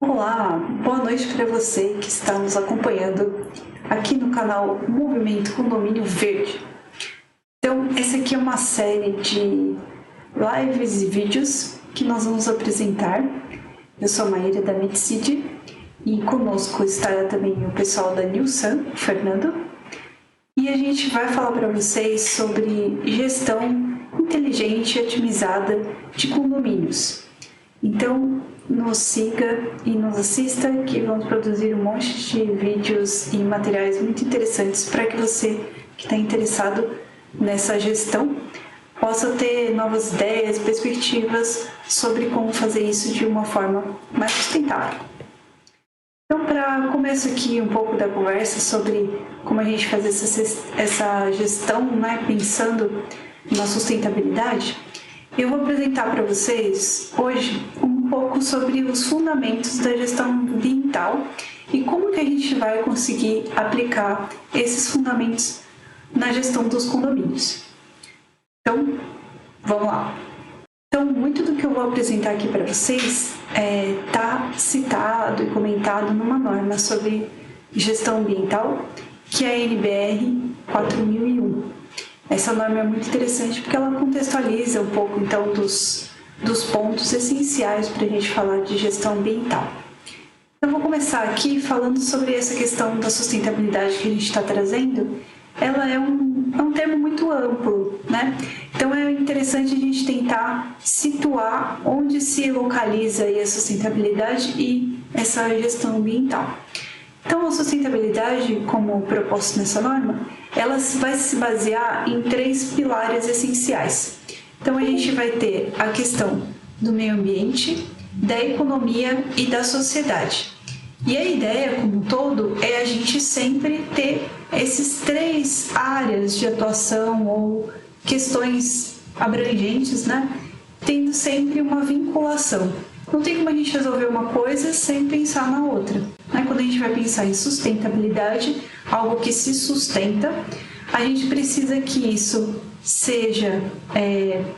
Olá, boa noite para você que está nos acompanhando aqui no canal Movimento Condomínio Verde. Então, essa aqui é uma série de lives e vídeos que nós vamos apresentar. Eu sou a Maíra da Medicid e conosco estará também o pessoal da Nilsan, o Fernando. E a gente vai falar para vocês sobre gestão inteligente e otimizada de condomínios. Então, nos siga e nos assista, que vamos produzir um monte de vídeos e materiais muito interessantes para que você que está interessado nessa gestão possa ter novas ideias, perspectivas sobre como fazer isso de uma forma mais sustentável. Então, para começo aqui um pouco da conversa sobre como a gente faz essa gestão, pensando na sustentabilidade, eu vou apresentar para vocês hoje um pouco sobre os fundamentos da gestão ambiental e como que a gente vai conseguir aplicar esses fundamentos na gestão dos condomínios. Então, vamos lá. Então, muito do que eu vou apresentar aqui para vocês está citado e comentado numa norma sobre gestão ambiental, que é a NBR 4001. Essa norma é muito interessante porque ela contextualiza um pouco, então, dos pontos essenciais para a gente falar de gestão ambiental. Então, vou começar aqui falando sobre essa questão da sustentabilidade que a gente está trazendo. Ela é um termo muito amplo, né? Então, é interessante a gente tentar situar onde se localiza aí a sustentabilidade e essa gestão ambiental. Então, a sustentabilidade, como proposto nessa norma, ela vai se basear em 3 pilares essenciais. Então, a gente vai ter a questão do meio ambiente, da economia e da sociedade. E a ideia, como um todo, é a gente sempre ter esses 3 áreas de atuação ou questões abrangentes, tendo sempre uma vinculação. Não tem como a gente resolver uma coisa sem pensar na outra. Quando a gente vai pensar em sustentabilidade, algo que se sustenta, a gente precisa que isso seja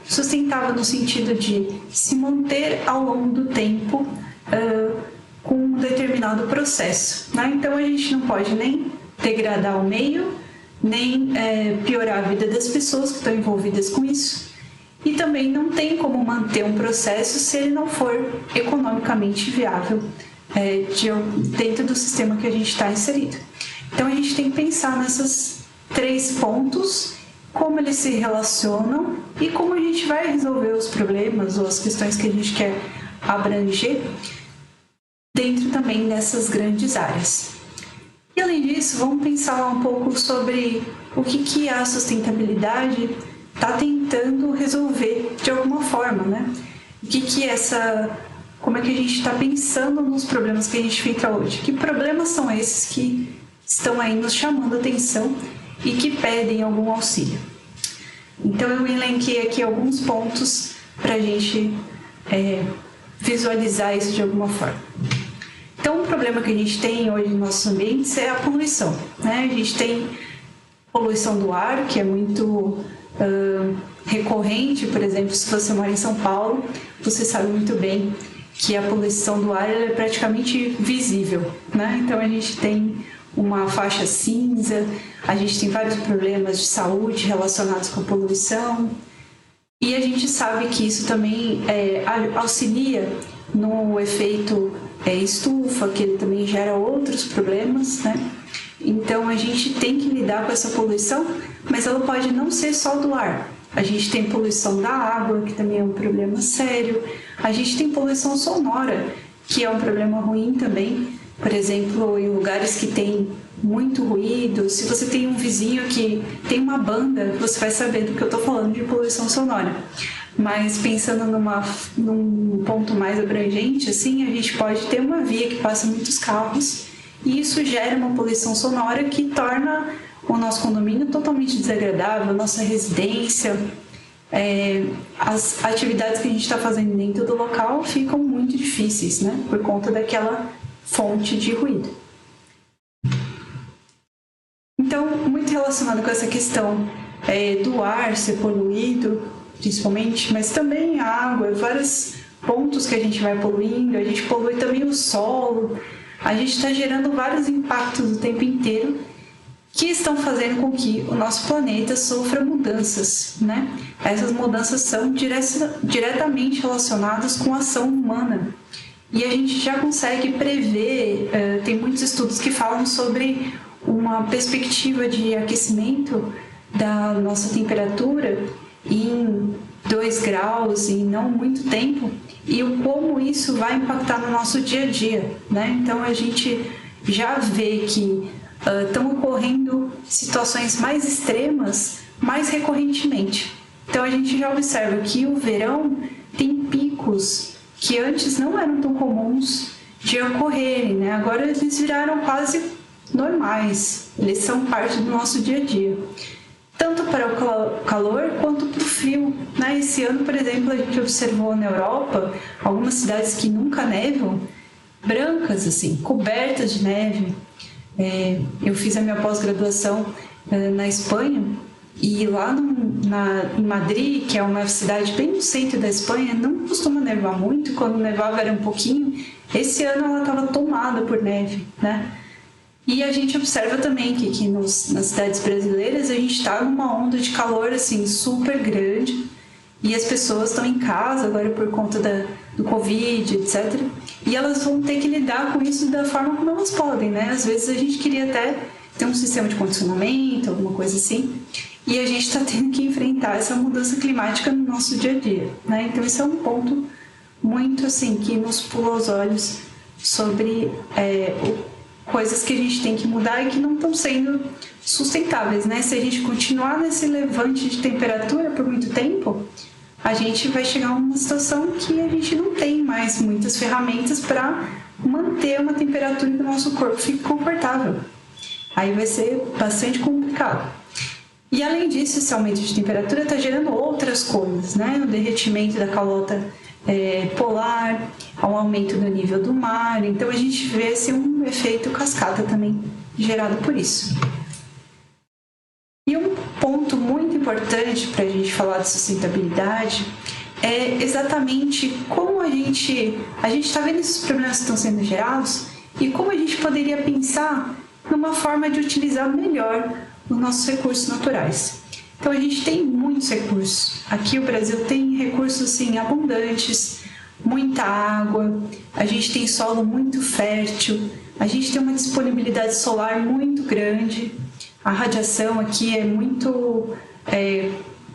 sustentável no sentido de se manter ao longo do tempo com um determinado processo. Então, a gente não pode nem degradar o meio, nem piorar a vida das pessoas que estão envolvidas com isso. E também não tem como manter um processo se ele não for economicamente viável dentro do sistema que a gente está inserido. Então, a gente tem que pensar nesses 3 pontos, como eles se relacionam e como a gente vai resolver os problemas ou as questões que a gente quer abranger dentro também dessas grandes áreas. E, além disso, vamos pensar um pouco sobre o que a sustentabilidade está tentando resolver de alguma forma, como é que a gente está pensando nos problemas que a gente enfrenta hoje? Que problemas são esses que estão aí nos chamando a atenção e que pedem algum auxílio? Então, eu elenquei aqui alguns pontos para a gente visualizar isso de alguma forma. Então, o problema que a gente tem hoje nos nossos ambientes é a poluição. A gente tem poluição do ar, que é muito recorrente. Por exemplo, se você mora em São Paulo, você sabe muito bem que a poluição do ar é praticamente visível. Então, a gente tem uma faixa cinza, a gente tem vários problemas de saúde relacionados com a poluição, e a gente sabe que isso também auxilia no efeito estufa, que ele também gera outros problemas, Então, a gente tem que lidar com essa poluição, mas ela pode não ser só do ar. A gente tem poluição da água, que também é um problema sério. A gente tem poluição sonora, que é um problema ruim também. Por exemplo, em lugares que tem muito ruído, se você tem um vizinho que tem uma banda, você vai saber do que eu estou falando de poluição sonora. Mas pensando num ponto mais abrangente, assim, a gente pode ter uma via que passa muitos carros e isso gera uma poluição sonora que torna o nosso condomínio totalmente desagradável, a nossa residência, as atividades que a gente está fazendo dentro do local ficam muito difíceis, por conta daquela fonte de ruído. Então, muito relacionado com essa questão do ar ser poluído, principalmente, mas também a água, várias pontos que a gente vai poluindo, a gente polui também o solo, a gente está gerando vários impactos o tempo inteiro que estão fazendo com que o nosso planeta sofra mudanças, né? Essas mudanças são diretamente relacionadas com a ação humana. E a gente já consegue prever, tem muitos estudos que falam sobre uma perspectiva de aquecimento da nossa temperatura em 2 graus em não muito tempo, e o como isso vai impactar no nosso dia a dia, né? Então a gente já vê que estão ocorrendo situações mais extremas mais recorrentemente. Então a gente já observa que o verão tem picos que antes não eram tão comuns de ocorrerem, né? Agora eles viraram quase normais, eles são parte do nosso dia a dia. Tanto para o calor quanto para o frio, né? Esse ano, por exemplo, a gente observou na Europa algumas cidades que nunca nevam, brancas, assim, cobertas de neve. Eu fiz a minha pós-graduação na Espanha, e lá em Madrid, que é uma cidade bem no centro da Espanha, não costuma nevar muito, quando nevava era um pouquinho. Esse ano ela estava tomada por neve, né? E a gente observa também que aqui nas cidades brasileiras a gente está numa onda de calor assim super grande, e as pessoas estão em casa agora por conta do Covid, etc. E elas vão ter que lidar com isso da forma como elas podem, né? Às vezes a gente queria até ter um sistema de condicionamento, alguma coisa assim, e a gente está tendo que enfrentar essa mudança climática no nosso dia a dia, né? Então esse é um ponto muito assim que nos pula aos olhos sobre coisas que a gente tem que mudar e que não estão sendo sustentáveis, né? Se a gente continuar nesse levante de temperatura por muito tempo, a gente vai chegar a uma situação que a gente não tem mais muitas ferramentas para manter uma temperatura que o nosso corpo fique confortável. Aí vai ser bastante complicado. E além disso, esse aumento de temperatura está gerando outras coisas, né? O derretimento da calota polar, um aumento do nível do mar. Então a gente vê assim, um efeito cascata também gerado por isso. E um ponto muito importante para a gente falar de sustentabilidade é exatamente como a gente está vendo esses problemas que estão sendo gerados e como a gente poderia pensar numa forma de utilizar melhor os nossos recursos naturais. Então a gente tem muitos recursos. Aqui o Brasil tem recursos assim, abundantes, muita água, a gente tem solo muito fértil, a gente tem uma disponibilidade solar muito grande, a radiação aqui é muito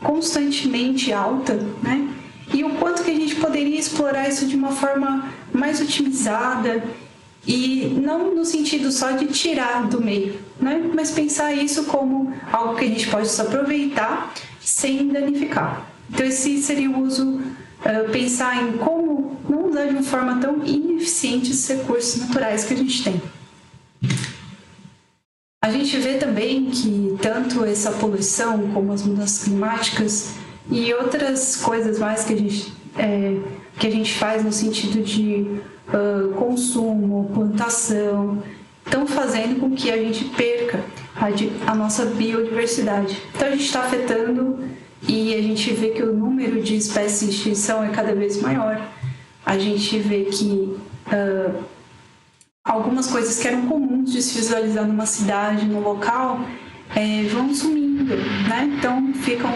constantemente alta, né? E o quanto que a gente poderia explorar isso de uma forma mais otimizada, e não no sentido só de tirar do meio, né? Mas pensar isso como algo que a gente pode só aproveitar sem danificar. Então esse seria o uso, pensar em como não usar de uma forma tão ineficiente esses recursos naturais que a gente tem. A gente vê também que tanto essa poluição como as mudanças climáticas e outras coisas mais que a gente faz no sentido de consumo, plantação, estão fazendo com que a gente perca a nossa biodiversidade. Então a gente está afetando, e a gente vê que o número de espécies em extinção é cada vez maior. A gente vê que algumas coisas que eram comuns de se visualizar numa cidade, num local, vão sumindo, né? Então ficam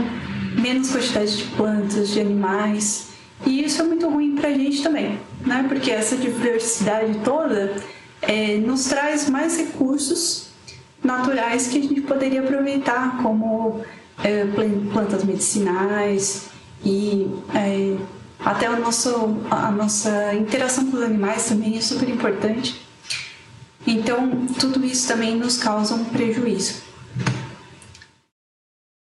menos quantidade de plantas, de animais, e isso é muito ruim para a gente também, né? Porque essa diversidade toda nos traz mais recursos naturais que a gente poderia aproveitar, como plantas medicinais e até a nossa interação com os animais também é super importante. Então, tudo isso também nos causa um prejuízo.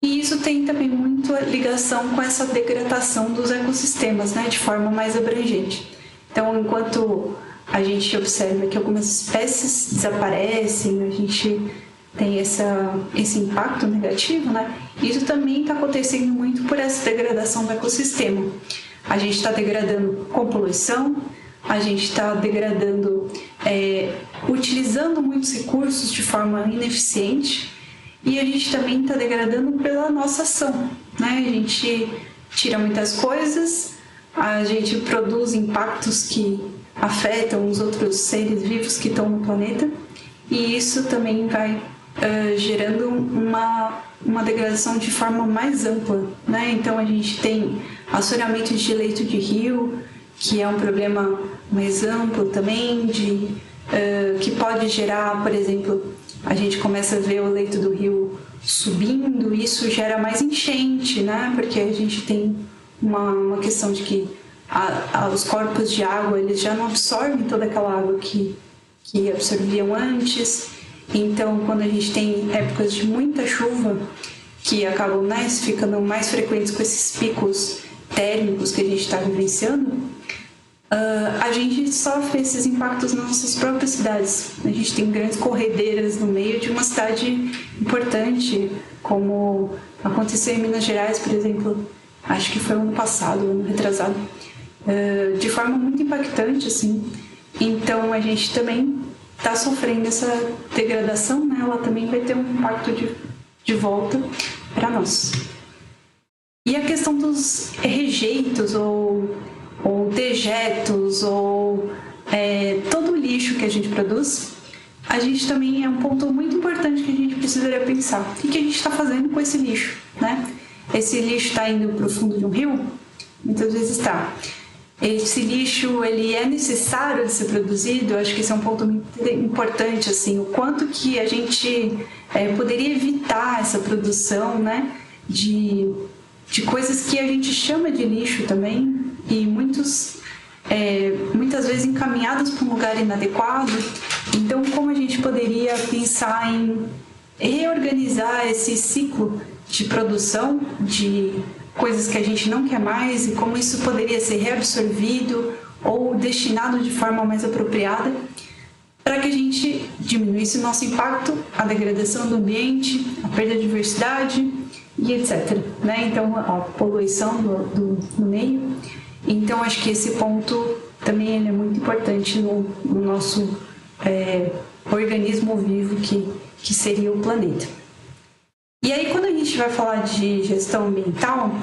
E isso tem também muito ligação com essa degradação dos ecossistemas, né, de forma mais abrangente. Então, enquanto a gente observa que algumas espécies desaparecem, a gente tem esse impacto negativo, né, isso também está acontecendo muito por essa degradação do ecossistema. A gente está degradando com poluição, a gente está degradando, utilizando muitos recursos de forma ineficiente, e a gente também está degradando pela nossa ação, né? A gente tira muitas coisas, a gente produz impactos que afetam os outros seres vivos que estão no planeta, e isso também vai gerando uma degradação de forma mais ampla, né? Então a gente tem assoreamento de leito de rio, que é um problema mais amplo também, que pode gerar, por exemplo, a gente começa a ver o leito do rio subindo, isso gera mais enchente, né? Porque a gente tem uma questão de que os corpos de água eles já não absorvem toda aquela água que absorviam antes. Então, quando a gente tem épocas de muita chuva, que acabam ficando mais frequentes com esses picos térmicos que a gente está vivenciando, a gente sofre esses impactos nas nossas próprias cidades. A gente tem grandes corredeiras no meio de uma cidade importante, como aconteceu em Minas Gerais, por exemplo, acho que foi ano passado, ano retrasado, de forma muito impactante, assim. Então, a gente também está sofrendo essa degradação, né? Ela também vai ter um impacto de volta para nós. E a questão dos rejeitos ou dejetos ou todo o lixo que a gente produz, a gente também é um ponto muito importante que a gente precisaria pensar. O que a gente está fazendo com esse lixo, né? Esse lixo está indo para o fundo de um rio? Muitas vezes está. Esse lixo, ele é necessário de ser produzido? Eu acho que esse é um ponto muito importante, assim, o quanto que a gente poderia evitar essa produção, né, de coisas que a gente chama de lixo também, e muitas vezes encaminhadas para um lugar inadequado. Então, como a gente poderia pensar em reorganizar esse ciclo de produção de coisas que a gente não quer mais e como isso poderia ser reabsorvido ou destinado de forma mais apropriada para que a gente diminuísse o nosso impacto, a degradação do ambiente, a perda de diversidade e etc. Né? Então, a poluição do meio. Então, acho que esse ponto também ele é muito importante no nosso organismo vivo que seria o planeta. E aí, quando a gente vai falar de gestão ambiental,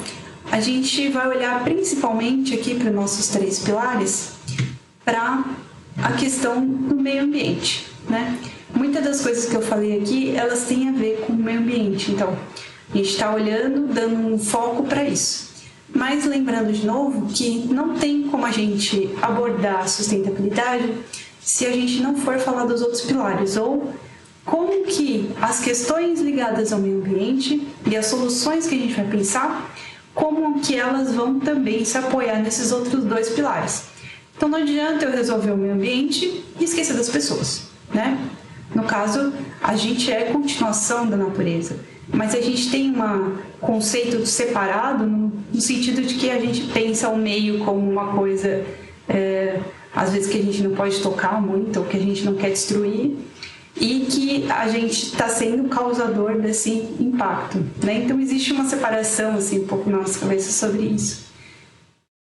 a gente vai olhar principalmente aqui para os nossos 3 pilares, para a questão do meio ambiente, né? Muitas das coisas que eu falei aqui, elas têm a ver com o meio ambiente, então a gente está olhando, dando um foco para isso. Mas lembrando de novo que não tem como a gente abordar a sustentabilidade se a gente não for falar dos outros pilares, ou como que as questões ligadas ao meio ambiente e as soluções que a gente vai pensar, como que elas vão também se apoiar nesses outros 2 pilares. Então não adianta eu resolver o meio ambiente e esquecer das pessoas, né? No caso, a gente é continuação da natureza, mas a gente tem um conceito separado no sentido de que a gente pensa o meio como uma coisa, às vezes que a gente não pode tocar muito, ou que a gente não quer destruir, e que a gente está sendo causador desse impacto, né? Então existe uma separação assim, um pouco na nossa cabeça sobre isso.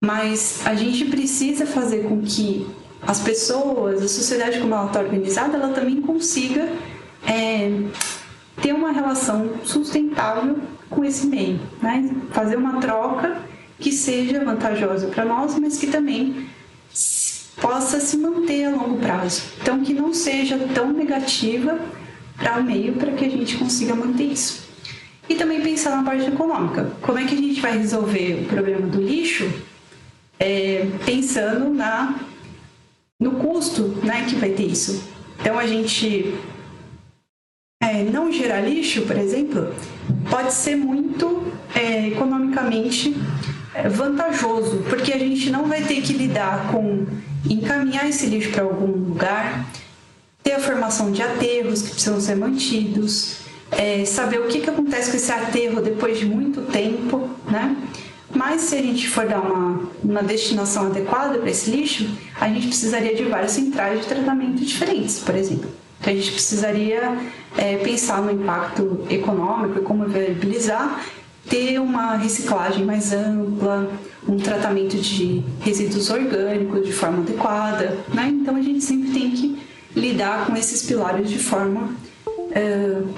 Mas a gente precisa fazer com que as pessoas, a sociedade como ela está organizada, ela também consiga ter uma relação sustentável com esse meio, né? Fazer uma troca que seja vantajosa para nós, mas que também possa se manter a longo prazo. Então, que não seja tão negativa para o meio, para que a gente consiga manter isso. E também pensar na parte econômica. Como é que a gente vai resolver o problema do lixo? Pensando no custo, né, que vai ter isso. Então, a gente não gerar lixo, por exemplo, pode ser muito economicamente vantajoso, porque a gente não vai ter que lidar com encaminhar esse lixo para algum lugar, ter a formação de aterros que precisam ser mantidos, saber o que acontece com esse aterro depois de muito tempo, né? Mas se a gente for dar uma destinação adequada para esse lixo, a gente precisaria de várias centrais de tratamento diferentes, por exemplo. Então a gente precisaria pensar no impacto econômico e como viabilizar, ter uma reciclagem mais ampla, um tratamento de resíduos orgânicos de forma adequada, né? Então a gente sempre tem que lidar com esses pilares de forma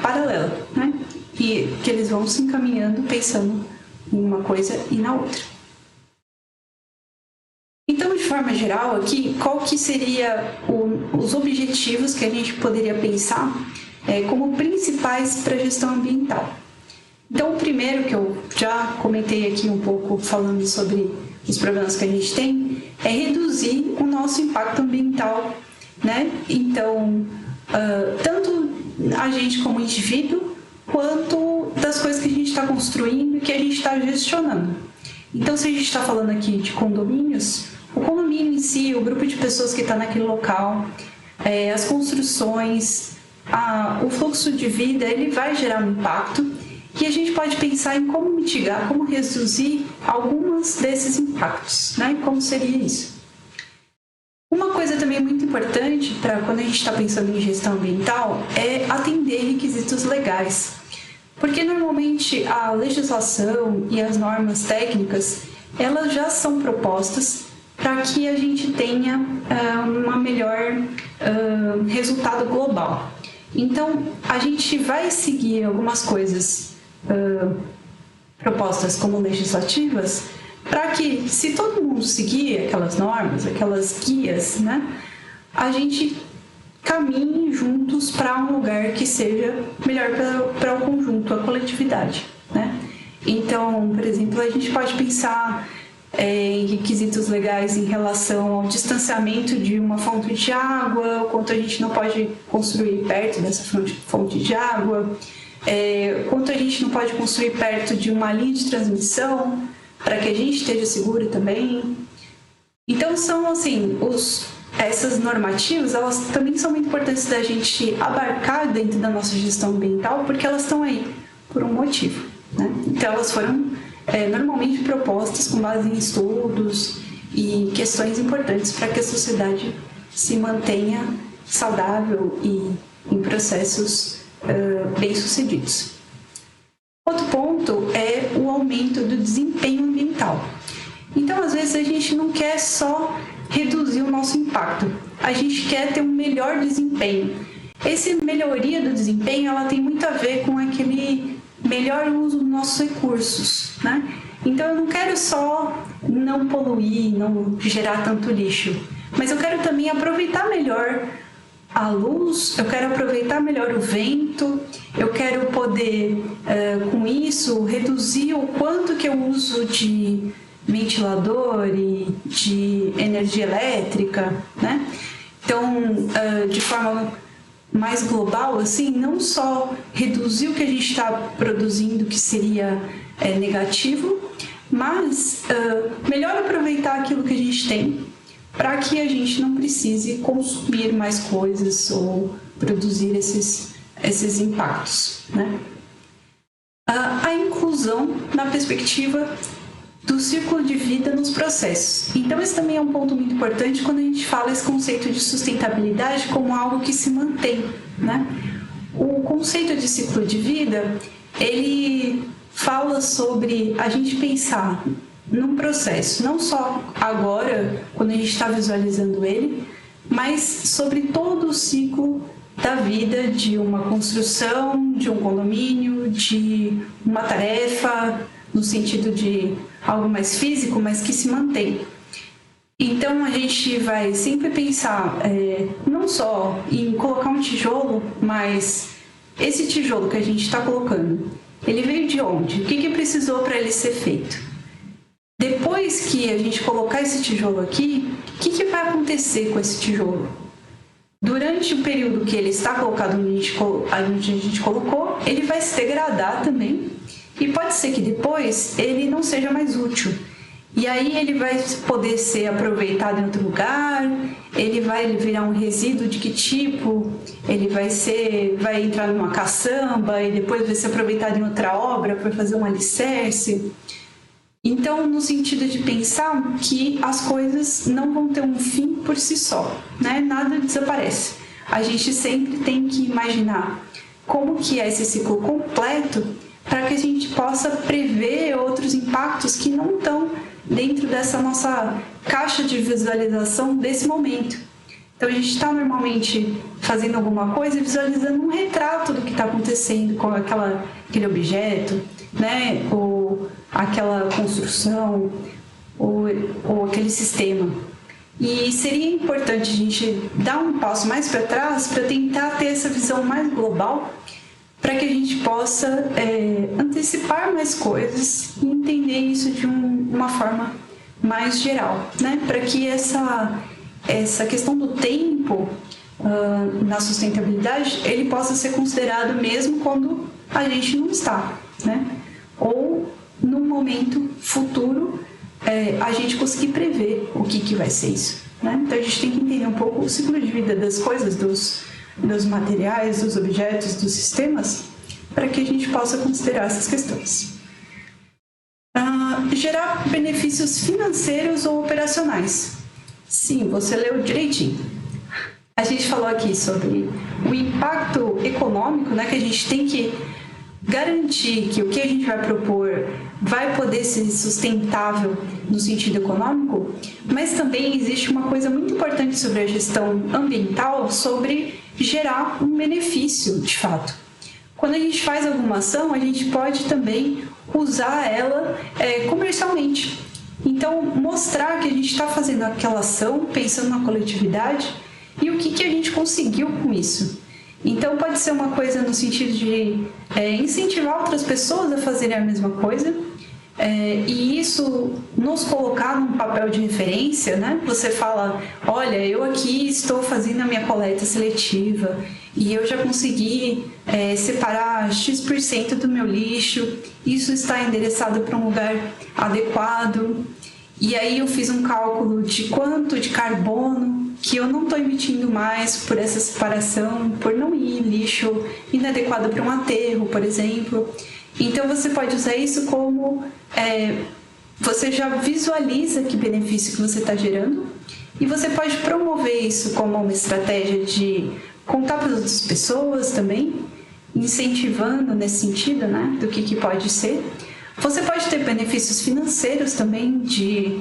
paralela, né? E que eles vão se encaminhando pensando em uma coisa e na outra. forma geral aqui, qual que seria os objetivos que a gente poderia pensar como principais para a gestão ambiental? Então, o primeiro que eu já comentei aqui um pouco falando sobre os problemas que a gente tem é reduzir o nosso impacto ambiental, né? Então, tanto a gente como indivíduo, quanto das coisas que a gente está construindo e que a gente está gestionando. Então, se a gente está falando aqui de condomínios, o condomínio em si, o grupo de pessoas que está naquele local, as construções, o fluxo de vida, ele vai gerar um impacto e a gente pode pensar em como mitigar, como reduzir alguns desses impactos, né? Como seria isso? Uma coisa também muito importante para quando a gente está pensando em gestão ambiental é atender requisitos legais. Porque normalmente a legislação e as normas técnicas, elas já são propostas para que a gente tenha um melhor resultado global. Então, a gente vai seguir algumas coisas propostas como legislativas para que, se todo mundo seguir aquelas normas, aquelas guias, né, a gente caminhe juntos para um lugar que seja melhor para o conjunto, a coletividade, né? Então, por exemplo, a gente pode pensar em requisitos legais em relação ao distanciamento de uma fonte de água, o quanto a gente não pode construir perto dessa fonte de água, quanto a gente não pode construir perto de uma linha de transmissão, para que a gente esteja seguro também. Então, são assim, essas normativas, elas também são muito importantes da gente abarcar dentro da nossa gestão ambiental, porque elas estão aí por um motivo, né? Então, elas foram normalmente propostas com base em estudos e questões importantes para que a sociedade se mantenha saudável e em processos bem-sucedidos. Outro ponto é o aumento do desempenho ambiental. Então, às vezes, a gente não quer só reduzir o nosso impacto, a gente quer ter um melhor desempenho. Essa melhoria do desempenho, ela tem muito a ver com aquele melhor uso dos nossos recursos, né? Então, eu não quero só não poluir, não gerar tanto lixo, mas eu quero também aproveitar melhor a luz, eu quero aproveitar melhor o vento, eu quero poder, com isso, reduzir o quanto que eu uso de ventilador e de energia elétrica, né? Então, de forma mais global, assim, não só reduzir o que a gente está produzindo, que seria negativo, mas melhor aproveitar aquilo que a gente tem, para que a gente não precise consumir mais coisas ou produzir esses impactos, né? A inclusão na perspectiva do ciclo de vida nos processos. Então, esse também é um ponto muito importante quando a gente fala esse conceito de sustentabilidade como algo que se mantém, né? O conceito de ciclo de vida, ele fala sobre a gente pensar num processo, não só agora, quando a gente está visualizando ele, mas sobre todo o ciclo da vida de uma construção, de um condomínio, de uma tarefa, no sentido de algo mais físico, mas que se mantém. Então, a gente vai sempre pensar não só em colocar um tijolo, mas esse tijolo que a gente está colocando, ele veio de onde? O que precisou para ele ser feito? Depois que a gente colocar esse tijolo aqui, o que vai acontecer com esse tijolo? Durante o período que ele está colocado onde a gente colocou, ele vai se degradar também, e pode ser que depois ele não seja mais útil. E aí ele vai poder ser aproveitado em outro lugar, ele vai virar um resíduo de que tipo? Ele vai entrar numa caçamba e depois vai ser aproveitado em outra obra para fazer um alicerce. Então, no sentido de pensar que as coisas não vão ter um fim por si só, né? Nada desaparece. A gente sempre tem que imaginar como que é esse ciclo completo para que a gente possa prever outros impactos que não estão dentro dessa nossa caixa de visualização desse momento. Então, a gente está normalmente fazendo alguma coisa e visualizando um retrato do que está acontecendo com aquele objeto, né? Ou aquela construção, ou aquele sistema. E seria importante a gente dar um passo mais para trás para tentar ter essa visão mais global, para que a gente possa antecipar mais coisas e entender isso de uma forma mais geral, né? Para que essa questão do tempo na sustentabilidade, ele possa ser considerado mesmo quando a gente não está, né? Ou num momento futuro a gente conseguir prever o que vai ser isso, né? Então a gente tem que entender um pouco o ciclo de vida das coisas, dos materiais, dos objetos, dos sistemas, para que a gente possa considerar essas questões. Gerar benefícios financeiros ou operacionais. Sim, você leu direitinho. A gente falou aqui sobre o impacto econômico, né, que a gente tem que garantir que o que a gente vai propor vai poder ser sustentável no sentido econômico, mas também existe uma coisa muito importante sobre a gestão ambiental, sobre gerar um benefício de fato. Quando a gente faz alguma ação, a gente pode também usar ela comercialmente. Então, mostrar que a gente está fazendo aquela ação pensando na coletividade e o que a gente conseguiu com isso. Então, pode ser uma coisa no sentido de incentivar outras pessoas a fazerem a mesma coisa, e isso nos colocar num papel de referência, né? Você fala, olha, eu aqui estou fazendo a minha coleta seletiva e eu já consegui separar X% do meu lixo, isso está endereçado para um lugar adequado, e aí eu fiz um cálculo de quanto de carbono que eu não estou emitindo mais por essa separação, por não ir lixo inadequado para um aterro, por exemplo. Então você pode usar isso como você já visualiza que benefício que você está gerando, e você pode promover isso como uma estratégia de contar para as outras pessoas também, incentivando nesse sentido, né, do que pode ser. Você pode ter benefícios financeiros também de,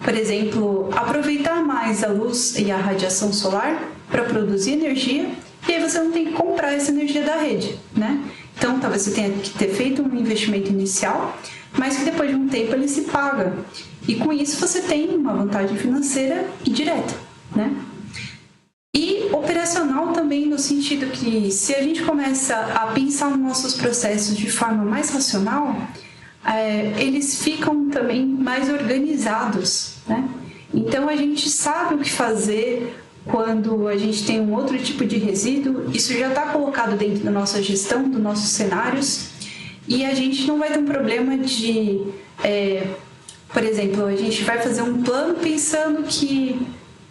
por exemplo, aproveitar mais a luz e a radiação solar para produzir energia, e aí você não tem que comprar essa energia da rede, né? Então, talvez você tenha que ter feito um investimento inicial, mas que depois de um tempo ele se paga. E com isso você tem uma vantagem financeira direta, né? E operacional também no sentido que se a gente começa a pensar nos nossos processos de forma mais racional, eles ficam também mais organizados, né? Então a gente sabe o que fazer quando a gente tem um outro tipo de resíduo, isso já está colocado dentro da nossa gestão, dos nossos cenários, e a gente não vai ter um problema de, por exemplo, a gente vai fazer um plano pensando que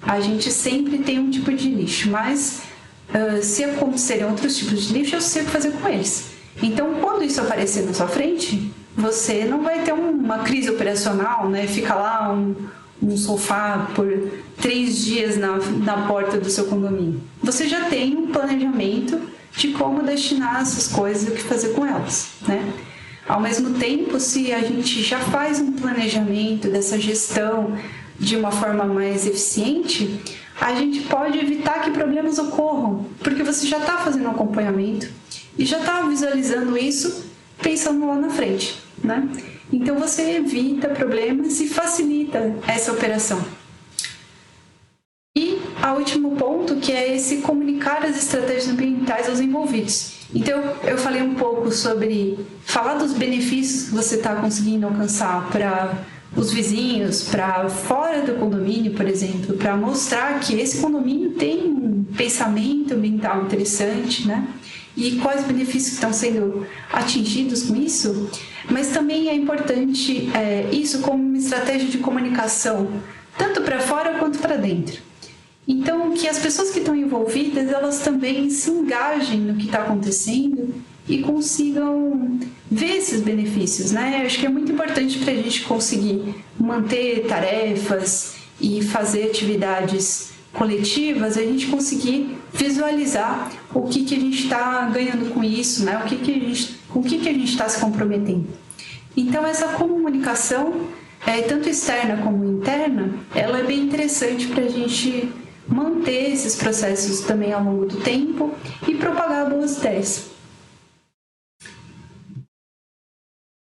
a gente sempre tem um tipo de lixo, mas se acontecerem outros tipos de lixo, eu sei o que fazer com eles. Então, quando isso aparecer na sua frente, você não vai ter uma crise operacional, né? Fica lá um sofá por 3 dias na porta do seu condomínio. Você já tem um planejamento de como destinar essas coisas e o que fazer com elas, né? Ao mesmo tempo, se a gente já faz um planejamento dessa gestão de uma forma mais eficiente, a gente pode evitar que problemas ocorram, porque você já está fazendo um acompanhamento e já está visualizando isso pensando lá na frente, né? Então você evita problemas e facilita essa operação. E o último ponto, que é esse comunicar as estratégias ambientais aos envolvidos. Então eu falei um pouco sobre falar dos benefícios que você está conseguindo alcançar para os vizinhos, para fora do condomínio, por exemplo, para mostrar que esse condomínio tem um pensamento ambiental interessante, né? E quais benefícios estão sendo atingidos com isso, mas também é importante isso como uma estratégia de comunicação, tanto para fora quanto para dentro. Então, que as pessoas que estão envolvidas, elas também se engajem no que está acontecendo e consigam ver esses benefícios, né? Eu acho que é muito importante para a gente conseguir manter tarefas e fazer atividades coletivas, a gente conseguir visualizar o que a gente está ganhando com isso, né? Com o que a gente está se comprometendo. Então, essa comunicação, tanto externa como interna, ela é bem interessante para a gente manter esses processos também ao longo do tempo e propagar boas ideias.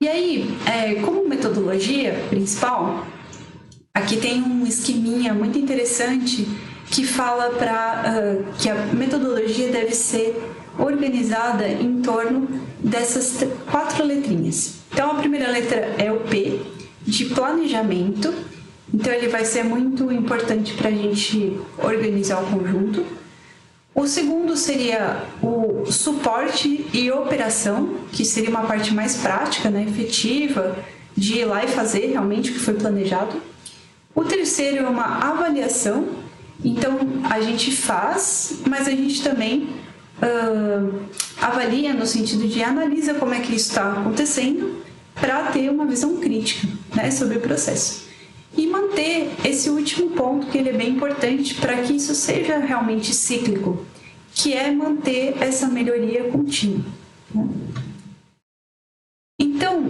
E aí, como metodologia principal, Aqui tem um esqueminha muito interessante que fala que a metodologia deve ser organizada em torno dessas 4 letrinhas. Então, a primeira letra é o P, de planejamento. Então, ele vai ser muito importante para a gente organizar o conjunto. O segundo seria o suporte e operação, que seria uma parte mais prática, né, efetiva, de ir lá e fazer realmente o que foi planejado. O terceiro é uma avaliação. Então, a gente faz, mas a gente também avalia no sentido de analisa como é que isso está acontecendo para ter uma visão crítica, né, sobre o processo. E manter esse último ponto, que ele é bem importante para que isso seja realmente cíclico, que é manter essa melhoria contínua, né? Então,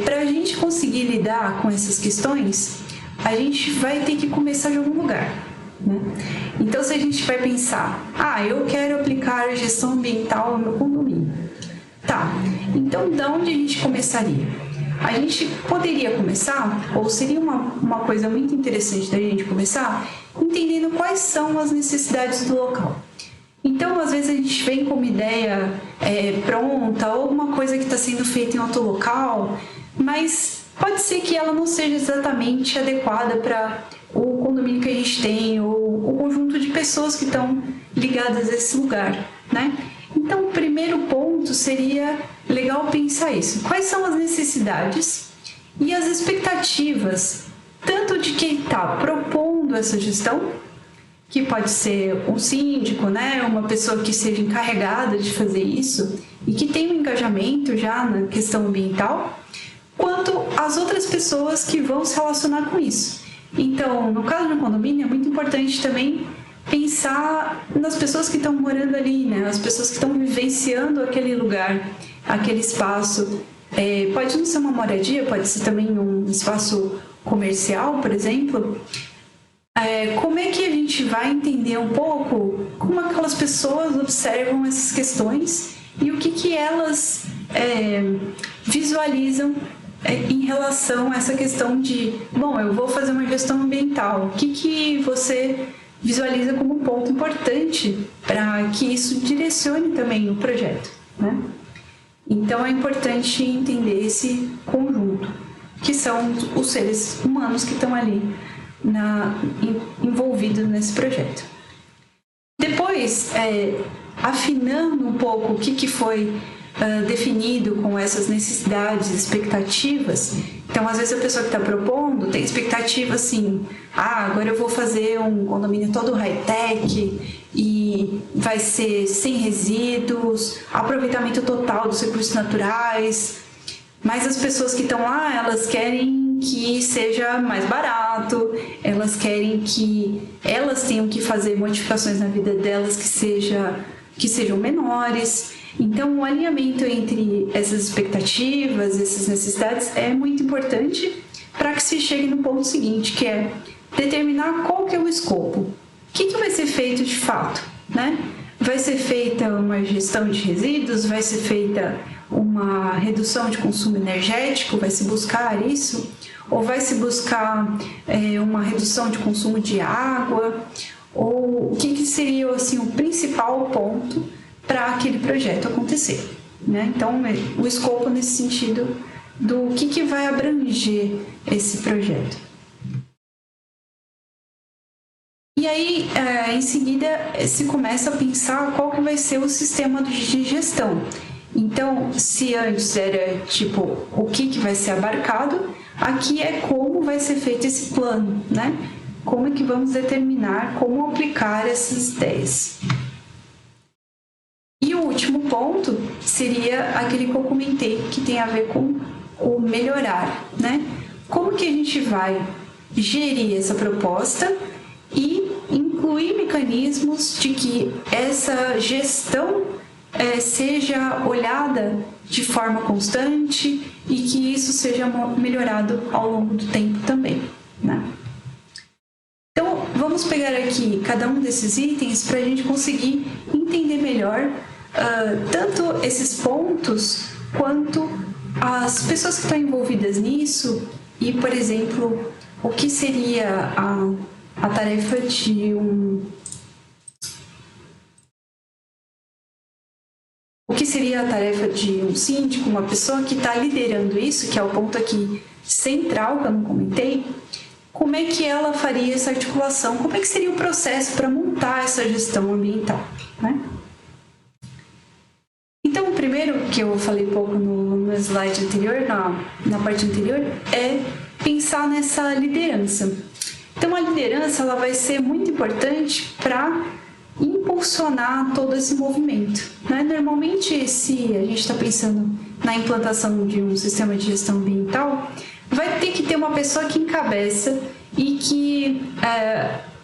para a gente conseguir lidar com essas questões, a gente vai ter que começar de algum lugar, né? Então, se a gente vai pensar, eu quero aplicar a gestão ambiental no meu condomínio. Tá, então de onde a gente começaria? A gente poderia começar, ou seria uma coisa muito interessante da gente começar, entendendo quais são as necessidades do local. Então, às vezes a gente vem com uma ideia pronta, ou alguma coisa que está sendo feita em outro local, mas pode ser que ela não seja exatamente adequada para o condomínio que a gente tem, ou o conjunto de pessoas que estão ligadas a esse lugar, né? Então, o primeiro ponto seria legal pensar isso. Quais são as necessidades e as expectativas, tanto de quem está propondo essa gestão, que pode ser um síndico, né, uma pessoa que seja encarregada de fazer isso e que tem um engajamento já na questão ambiental, quanto as outras pessoas que vão se relacionar com isso. Então, no caso de um condomínio, é muito importante também pensar nas pessoas que estão morando ali, né, as pessoas que estão vivenciando aquele lugar, aquele espaço. Pode não ser uma moradia, pode ser também um espaço comercial, por exemplo. Como é que a gente vai entender um pouco como aquelas pessoas observam essas questões e o que elas visualizam em relação a essa questão de, eu vou fazer uma gestão ambiental, o que você visualiza como um ponto importante para que isso direcione também o projeto, né? Então, é importante entender esse conjunto, que são os seres humanos que estão ali envolvidos nesse projeto. Depois, afinando um pouco o que foi definido com essas necessidades, expectativas. Então, às vezes a pessoa que está propondo tem expectativa assim, agora eu vou fazer um condomínio todo high-tech e vai ser sem resíduos, aproveitamento total dos recursos naturais, mas as pessoas que estão lá, elas querem que seja mais barato, elas querem que elas tenham que fazer modificações na vida delas que sejam menores. Então, o alinhamento entre essas expectativas, essas necessidades é muito importante para que se chegue no ponto seguinte, que é determinar qual que é o escopo. O que vai ser feito de fato, né? Vai ser feita uma gestão de resíduos, vai ser feita uma redução de consumo energético, vai se buscar isso? Ou vai se buscar uma redução de consumo de água? Ou o que seria assim, o principal ponto para aquele projeto acontecer, né? Então, o escopo nesse sentido do que vai abranger esse projeto. E aí, em seguida, se começa a pensar qual que vai ser o sistema de gestão. Então, se antes era tipo o que vai ser abarcado, aqui é como vai ser feito esse plano, né? Como é que vamos determinar como aplicar essas ideias. E o último ponto seria aquele que eu comentei, que tem a ver com o melhorar, né? Como que a gente vai gerir essa proposta e incluir mecanismos de que essa gestão seja olhada de forma constante e que isso seja melhorado ao longo do tempo também, né? Então, vamos pegar aqui cada um desses itens para a gente conseguir entender melhor tanto esses pontos quanto as pessoas que estão envolvidas nisso e, por exemplo, o que seria a tarefa de um síndico, uma pessoa que está liderando isso, que é o ponto aqui central que eu não comentei. Como é que ela faria essa articulação? Como é que seria o processo para montar essa gestão ambiental, né? Então, o primeiro que eu falei pouco no slide anterior, na parte anterior, é pensar nessa liderança. Então, a liderança ela vai ser muito importante para impulsionar todo esse movimento, né? Normalmente, se a gente está pensando na implantação de um sistema de gestão ambiental, vai ter que ter uma pessoa que encabeça e que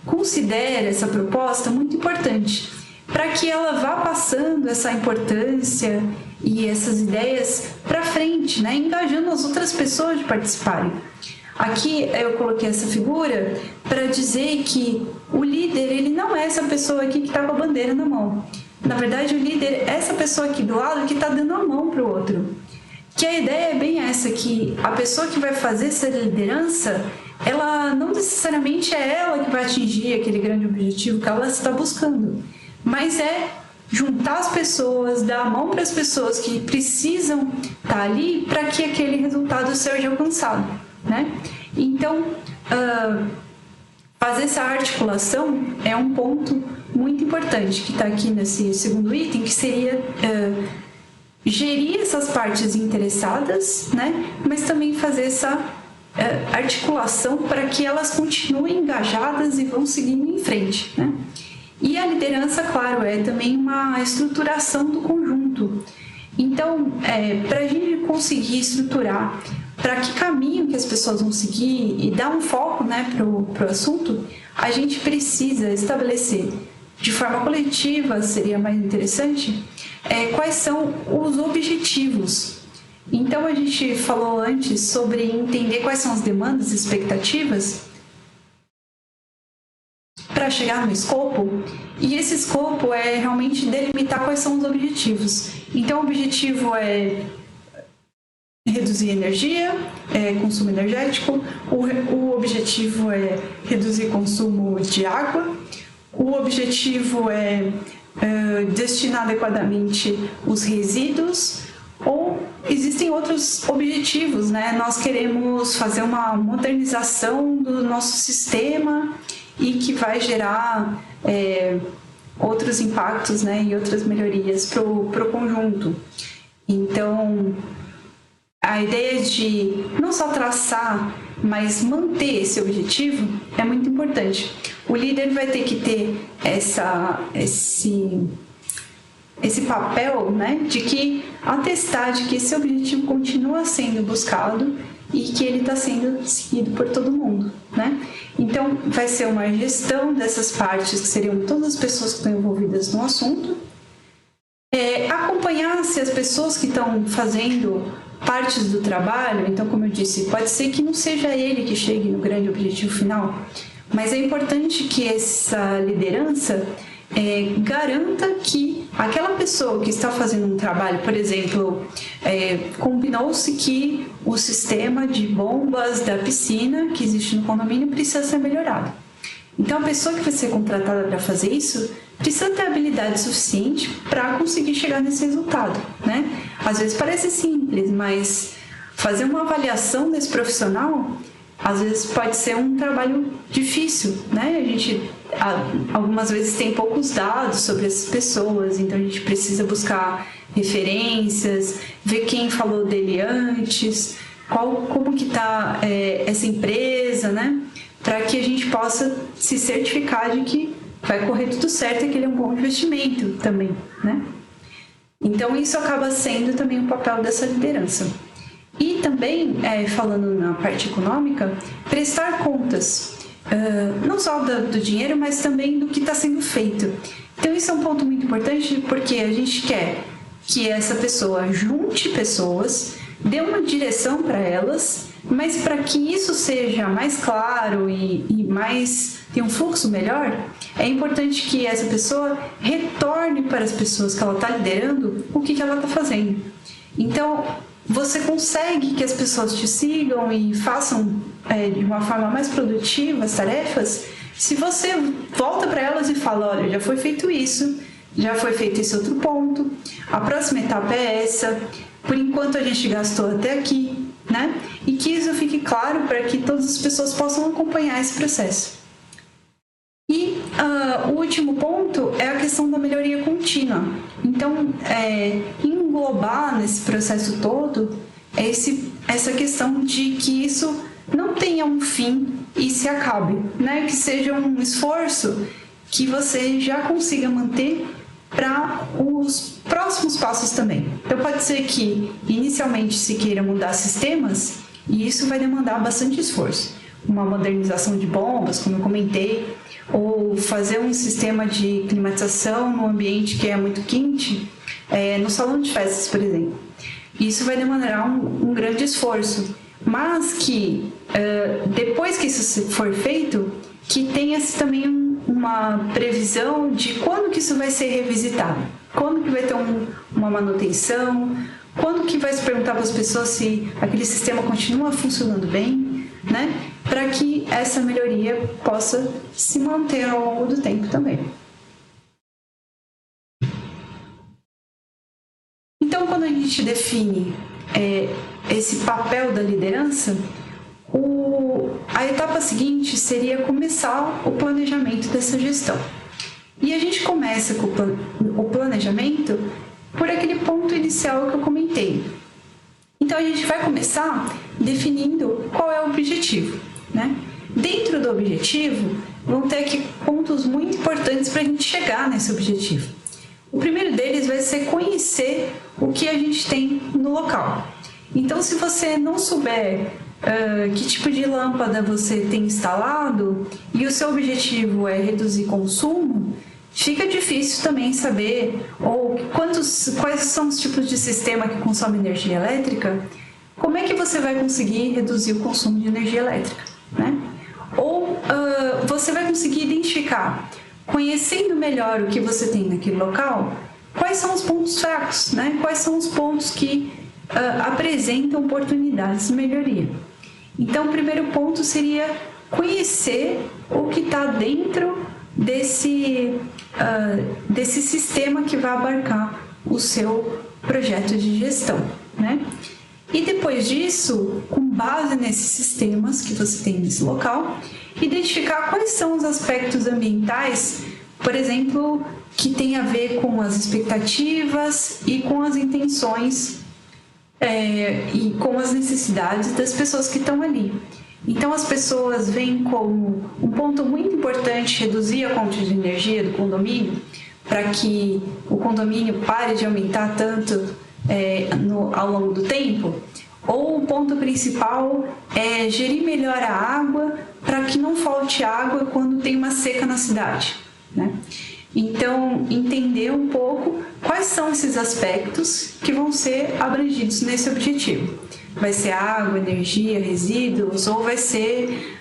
considera essa proposta muito importante, para que ela vá passando essa importância e essas ideias para frente, né? Engajando as outras pessoas de participarem. Aqui eu coloquei essa figura para dizer que o líder ele não é essa pessoa aqui que está com a bandeira na mão. Na verdade, o líder é essa pessoa aqui do lado que está dando a mão para o outro. Que a ideia é bem essa, que a pessoa que vai fazer essa liderança, ela não necessariamente é ela que vai atingir aquele grande objetivo que ela está buscando, mas é juntar as pessoas, dar a mão para as pessoas que precisam estar ali para que aquele resultado seja alcançado, né? Então, fazer essa articulação é um ponto muito importante que está aqui nesse segundo item, que seria gerir essas partes interessadas, né? Mas também fazer essa articulação para que elas continuem engajadas e vão seguindo em frente, né? E a liderança, claro, é também uma estruturação do conjunto. Então, para a gente conseguir estruturar para que caminho que as pessoas vão seguir e dar um foco, né, para o assunto, a gente precisa estabelecer de forma coletiva, seria mais interessante, quais são os objetivos. Então, a gente falou antes sobre entender quais são as demandas e expectativas para chegar no escopo, e esse escopo é realmente delimitar quais são os objetivos. Então, o objetivo é reduzir energia, consumo energético, o objetivo é reduzir consumo de água, o objetivo é destinar adequadamente os resíduos, ou existem outros objetivos, né? Nós queremos fazer uma modernização do nosso sistema e que vai gerar outros impactos, né? E outras melhorias para o conjunto. Então, a ideia de não só traçar, mas manter esse objetivo é muito importante. O líder vai ter que ter esse papel, né, de que atestar de que esse objetivo continua sendo buscado e que ele está sendo seguido por todo mundo, né? Então, vai ser uma gestão dessas partes, que seriam todas as pessoas que estão envolvidas no assunto, acompanhar se as pessoas que estão fazendo partes do trabalho, então, como eu disse, pode ser que não seja ele que chegue no grande objetivo final, mas é importante que essa liderança garanta que aquela pessoa que está fazendo um trabalho, por exemplo, combinou-se que o sistema de bombas da piscina que existe no condomínio precisa ser melhorado. Então, a pessoa que vai ser contratada para fazer isso precisa ter habilidade suficiente para conseguir chegar nesse resultado, né? Às vezes parece simples, mas fazer uma avaliação desse profissional, às vezes pode ser um trabalho difícil, né? A gente, algumas vezes, tem poucos dados sobre essas pessoas, então a gente precisa buscar referências, ver quem falou dele antes, como que está essa empresa, né? Para que a gente possa se certificar de que vai correr tudo certo e que ele é um bom investimento também, né? Então, isso acaba sendo também um papel dessa liderança. E também, falando na parte econômica, prestar contas, não só do dinheiro, mas também do que está sendo feito. Então, isso é um ponto muito importante, porque a gente quer que essa pessoa junte pessoas, dê uma direção para elas, mas para que isso seja mais claro e mais tenha um fluxo melhor, é importante que essa pessoa retorne para as pessoas que ela está liderando o que ela está fazendo. Então, você consegue que as pessoas te sigam e façam de uma forma mais produtiva as tarefas se você volta para elas e fala, olha, já foi feito isso, já foi feito esse outro ponto, a próxima etapa é essa, por enquanto a gente gastou até aqui, né? E que isso fique claro para que todas as pessoas possam acompanhar esse processo. E o último ponto é a questão da melhoria contínua. Então, englobar nesse processo todo essa questão de que isso não tenha um fim e se acabe, né? Que seja um esforço que você já consiga manter para os próximos passos também. Então pode ser que inicialmente se queira mudar sistemas e isso vai demandar bastante esforço. Uma modernização de bombas, como eu comentei, ou fazer um sistema de climatização no ambiente que é muito quente, no salão de festas, por exemplo. Isso vai demandar um grande esforço, mas que depois que isso for feito, que tenha-se também uma previsão de quando que isso vai ser revisitado, quando que vai ter uma manutenção, quando que vai se perguntar para as pessoas se aquele sistema continua funcionando bem, né? Para que essa melhoria possa se manter ao longo do tempo também. Então, quando a gente define esse papel da liderança, a etapa seguinte seria começar o planejamento dessa gestão. E a gente começa com o planejamento por aquele ponto inicial que eu comentei. Então, a gente vai começar definindo qual é o objetivo, né? Dentro do objetivo, vão ter aqui pontos muito importantes para a gente chegar nesse objetivo. O primeiro deles vai ser conhecer o que a gente tem no local. Então, se você não souber que tipo de lâmpada você tem instalado e o seu objetivo é reduzir consumo, fica difícil também saber quais são os tipos de sistema que consomem energia elétrica, como é que você vai conseguir reduzir o consumo de energia elétrica, né? Ou você vai conseguir identificar, conhecendo melhor o que você tem naquele local, quais são os pontos fracos, né? Quais são os pontos que apresentam oportunidades de melhoria. Então, o primeiro ponto seria conhecer o que está dentro desse sistema que vai abarcar o seu projeto de gestão, né? E depois disso, com base nesses sistemas que você tem nesse local, identificar quais são os aspectos ambientais, por exemplo, que tem a ver com as expectativas e com as intenções e com as necessidades das pessoas que estão ali. Então, as pessoas veem como um ponto muito importante reduzir a conta de energia do condomínio, para que o condomínio pare de aumentar tanto ao longo do tempo, ou o ponto principal é gerir melhor a água para que não falte água quando tem uma seca na cidade, né? Então, entender um pouco quais são esses aspectos que vão ser abrangidos nesse objetivo. Vai ser água, energia, resíduos, ou vai ser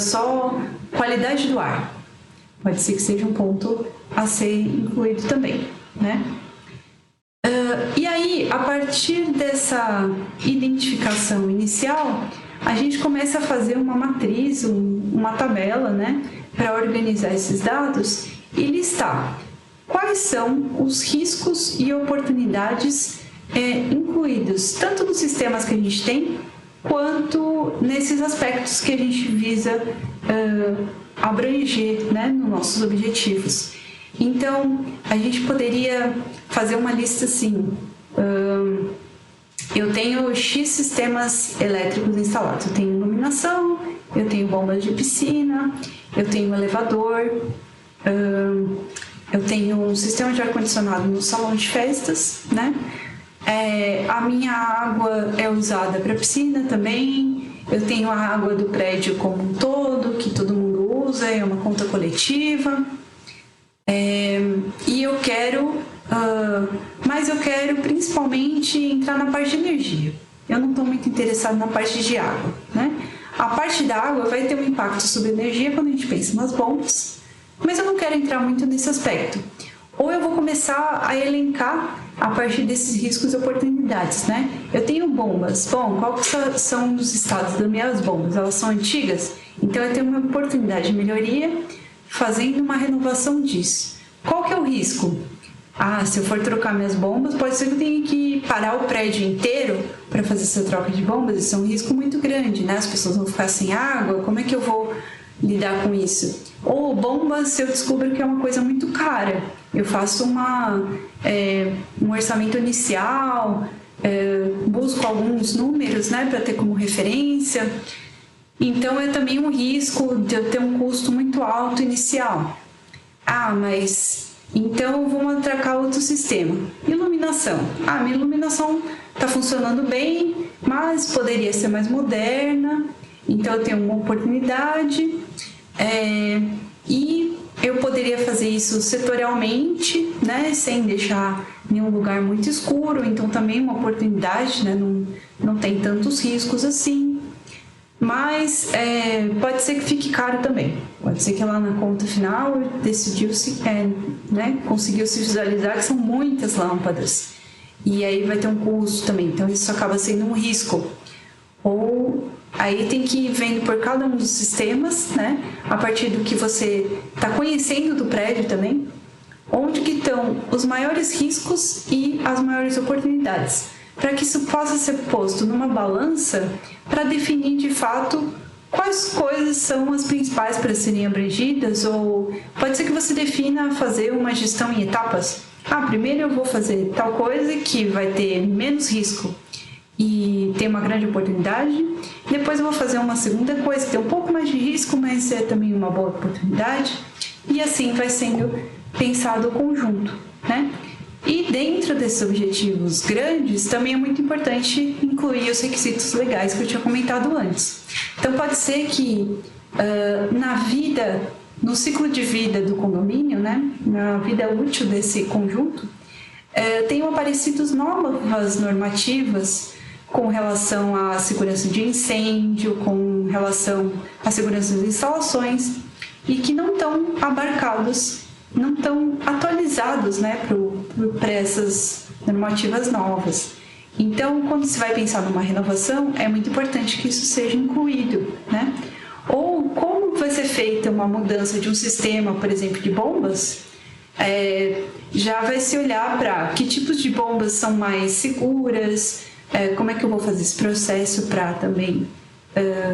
só qualidade do ar? Pode ser que seja um ponto a ser incluído também, né? E aí, a partir dessa identificação inicial, a gente começa a fazer uma matriz, uma tabela, né, para organizar esses dados e listar quais são os riscos e oportunidades incluídos, tanto nos sistemas que a gente tem, quanto nesses aspectos que a gente visa abranger, né, nos nossos objetivos. Então, a gente poderia fazer uma lista assim, eu tenho X sistemas elétricos instalados, eu tenho iluminação, eu tenho bombas de piscina, eu tenho elevador, eu tenho um sistema de ar-condicionado no salão de festas, né? A minha água é usada para piscina também, eu tenho a água do prédio como um todo, que todo mundo usa, é uma conta coletiva. E eu quero, mas eu quero principalmente entrar na parte de energia. Eu não estou muito interessado na parte de água, né? A parte da água vai ter um impacto sobre a energia quando a gente pensa nas bombas, mas eu não quero entrar muito nesse aspecto. Ou eu vou começar a elencar a partir desses riscos e oportunidades, né? Eu tenho bombas. Bom, quais são os estados das minhas bombas? Elas são antigas? Então, eu tenho uma oportunidade de melhoria fazendo uma renovação disso. Qual que é o risco? Se eu for trocar minhas bombas, pode ser que eu tenha que parar o prédio inteiro para fazer essa troca de bombas. Isso é um risco muito grande, né? As pessoas vão ficar sem água, como é que eu vou lidar com isso? Ou bombas, se eu descubro que é uma coisa muito cara, eu faço um orçamento inicial, busco alguns números, né, para ter como referência. Então, é também um risco de eu ter um custo muito alto inicial. Mas então vamos atracar outro sistema. Iluminação. Minha iluminação está funcionando bem, mas poderia ser mais moderna. Então, eu tenho uma oportunidade e eu poderia fazer isso setorialmente, né, sem deixar nenhum lugar muito escuro. Então, também uma oportunidade, né, não tem tantos riscos assim. Mas pode ser que fique caro também. Pode ser que lá na conta final conseguiu se visualizar que são muitas lâmpadas. E aí vai ter um custo também. Então, isso acaba sendo um risco. Ou aí tem que ir vendo por cada um dos sistemas, né? A partir do que você está conhecendo do prédio também, onde que estão os maiores riscos e as maiores oportunidades, para que isso possa ser posto numa balança para definir de fato quais coisas são as principais para serem abrangidas. Ou pode ser que você defina fazer uma gestão em etapas. Primeiro eu vou fazer tal coisa que vai ter menos risco e tem uma grande oportunidade. Depois eu vou fazer uma segunda coisa que tem um pouco mais de risco, mas é também uma boa oportunidade. E assim vai sendo pensado o conjunto, né? E dentro desses objetivos grandes, também é muito importante incluir os requisitos legais que eu tinha comentado antes. Então, pode ser que no ciclo de vida do condomínio, né, na vida útil desse conjunto, tenham aparecido novas normativas com relação à segurança de incêndio, com relação à segurança das instalações, e que não estão abarcados, não estão atualizados, né, para essas normativas novas. Então, quando se vai pensar numa renovação, é muito importante que isso seja incluído, né? Ou como vai ser feita uma mudança de um sistema, por exemplo, de bombas, já vai se olhar para que tipos de bombas são mais seguras, como é que eu vou fazer esse processo para também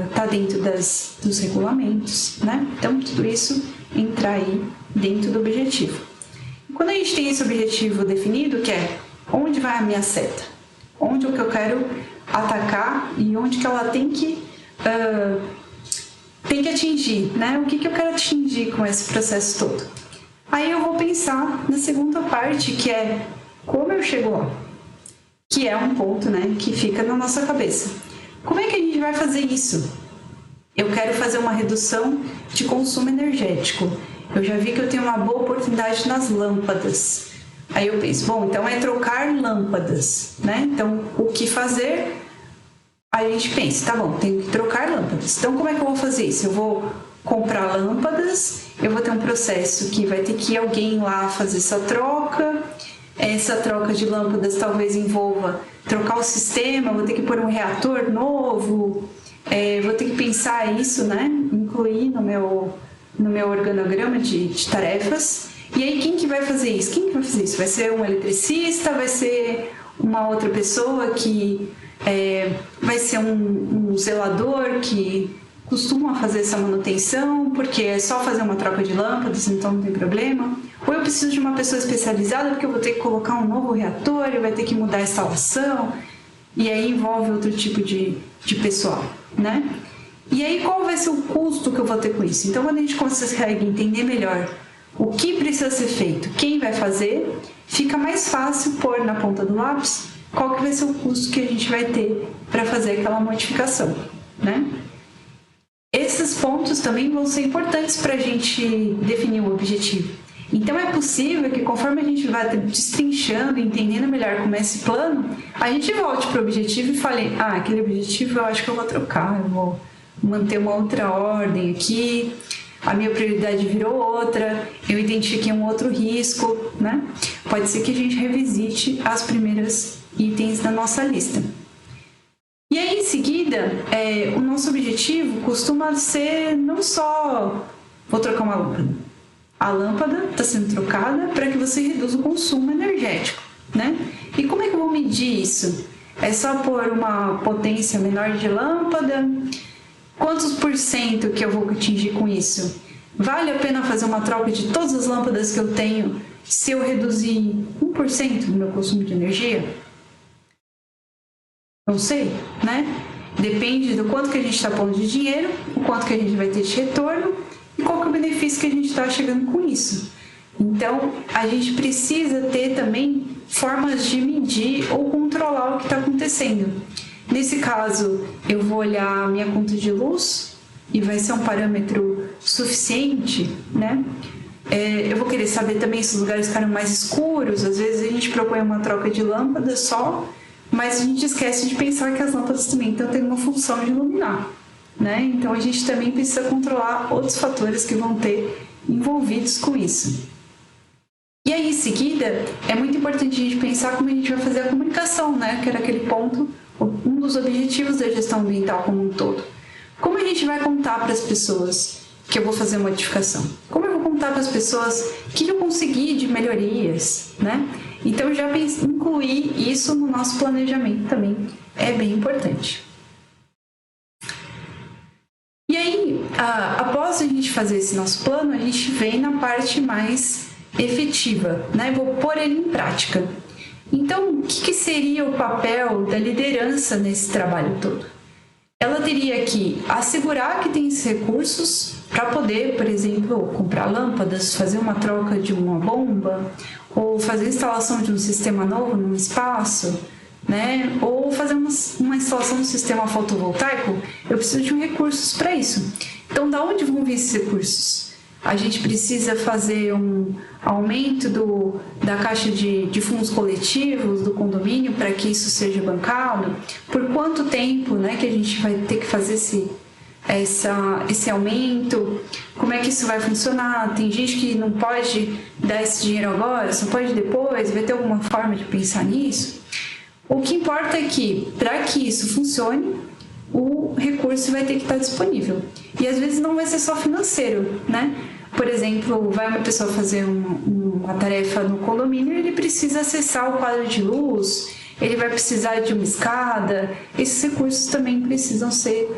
estar dentro dos regulamentos, né? Então, tudo isso entra aí dentro do objetivo. Quando a gente tem esse objetivo definido, que é onde vai a minha seta, onde o que eu quero atacar e onde que ela tem que atingir, né? O que eu quero atingir com esse processo todo. Aí eu vou pensar na segunda parte, que é como eu chego lá, que é um ponto, né, que fica na nossa cabeça. Como é que a gente vai fazer isso? Eu quero fazer uma redução de consumo energético. Eu já vi que eu tenho uma boa oportunidade nas lâmpadas. Aí eu penso, bom, então é trocar lâmpadas, né? Então, o que fazer? Aí a gente pensa, tá bom, tenho que trocar lâmpadas. Então, como é que eu vou fazer isso? Eu vou comprar lâmpadas, eu vou ter um processo que vai ter que ir alguém lá fazer essa troca. Essa troca de lâmpadas talvez envolva trocar o sistema, vou ter que pôr um reator novo, vou ter que pensar isso, né? Incluir no meu organograma de tarefas. E aí, quem que vai fazer isso? Quem que vai fazer isso? Vai ser um eletricista? Vai ser uma outra pessoa que vai ser um zelador que costuma fazer essa manutenção, porque é só fazer uma troca de lâmpadas, então não tem problema. Ou eu preciso de uma pessoa especializada, porque eu vou ter que colocar um novo reator, eu vai ter que mudar a instalação, e aí envolve outro tipo de pessoal, né? E aí, qual vai ser o custo que eu vou ter com isso? Então, quando a gente consegue entender melhor o que precisa ser feito, quem vai fazer, fica mais fácil pôr na ponta do lápis qual que vai ser o custo que a gente vai ter para fazer aquela modificação, né? Esses pontos também vão ser importantes para a gente definir o objetivo. Então, é possível que conforme a gente vai destrinchando, entendendo melhor como é esse plano, a gente volte para o objetivo e fale, aquele objetivo eu acho que eu vou trocar, eu vou manter uma outra ordem aqui, a minha prioridade virou outra, eu identifiquei um outro risco, né? Pode ser que a gente revisite as primeiras itens da nossa lista. E aí, em seguida, o nosso objetivo costuma ser não só vou trocar uma lâmpada. A lâmpada está sendo trocada para que você reduza o consumo energético, né? E como é que eu vou medir isso? É só pôr uma potência menor de lâmpada? Quantos por cento que eu vou atingir com isso? Vale a pena fazer uma troca de todas as lâmpadas que eu tenho se eu reduzir 1% do meu consumo de energia? Não sei, né? Depende do quanto que a gente está pondo de dinheiro, o quanto que a gente vai ter de retorno e qual que é o benefício que a gente está chegando com isso. Então, a gente precisa ter também formas de medir ou controlar o que está acontecendo. Nesse caso, eu vou olhar a minha conta de luz e vai ser um parâmetro suficiente, né? Eu vou querer saber também se os lugares ficaram mais escuros. Às vezes a gente propõe uma troca de lâmpada só, mas a gente esquece de pensar que as lâmpadas também estão tendo uma função de iluminar, né? Então a gente também precisa controlar outros fatores que vão ter envolvidos com isso. E aí, em seguida, é muito importante a gente pensar como a gente vai fazer a comunicação, né? Que era aquele ponto, um dos objetivos da gestão ambiental como um todo. Como a gente vai contar para as pessoas que eu vou fazer a modificação? Como eu vou contar para as pessoas o que eu consegui de melhorias, né? Então, já incluir isso no nosso planejamento também é bem importante. E aí, após a gente fazer esse nosso plano, a gente vem na parte mais efetiva, né? Vou pôr ele em prática. Então, o que seria o papel da liderança nesse trabalho todo? Ela teria que assegurar que tem esses recursos para poder, por exemplo, comprar lâmpadas, fazer uma troca de uma bomba, ou fazer a instalação de um sistema novo num espaço, né? Ou fazer uma instalação de um sistema fotovoltaico. Eu preciso de recursos para isso. Então, da onde vão vir esses recursos? A gente precisa fazer um aumento da caixa de fundos coletivos do condomínio para que isso seja bancado. Por quanto tempo, né, que a gente vai ter que fazer esse aumento? Como é que isso vai funcionar? Tem gente que não pode dar esse dinheiro agora, só pode depois. Vai ter alguma forma de pensar nisso? O que importa é que, para que isso funcione, o recurso vai ter que estar disponível. E às vezes não vai ser só financeiro, né? Por exemplo, vai uma pessoa fazer uma tarefa no condomínio, ele precisa acessar o quadro de luz, ele vai precisar de uma escada. Esses recursos também precisam ser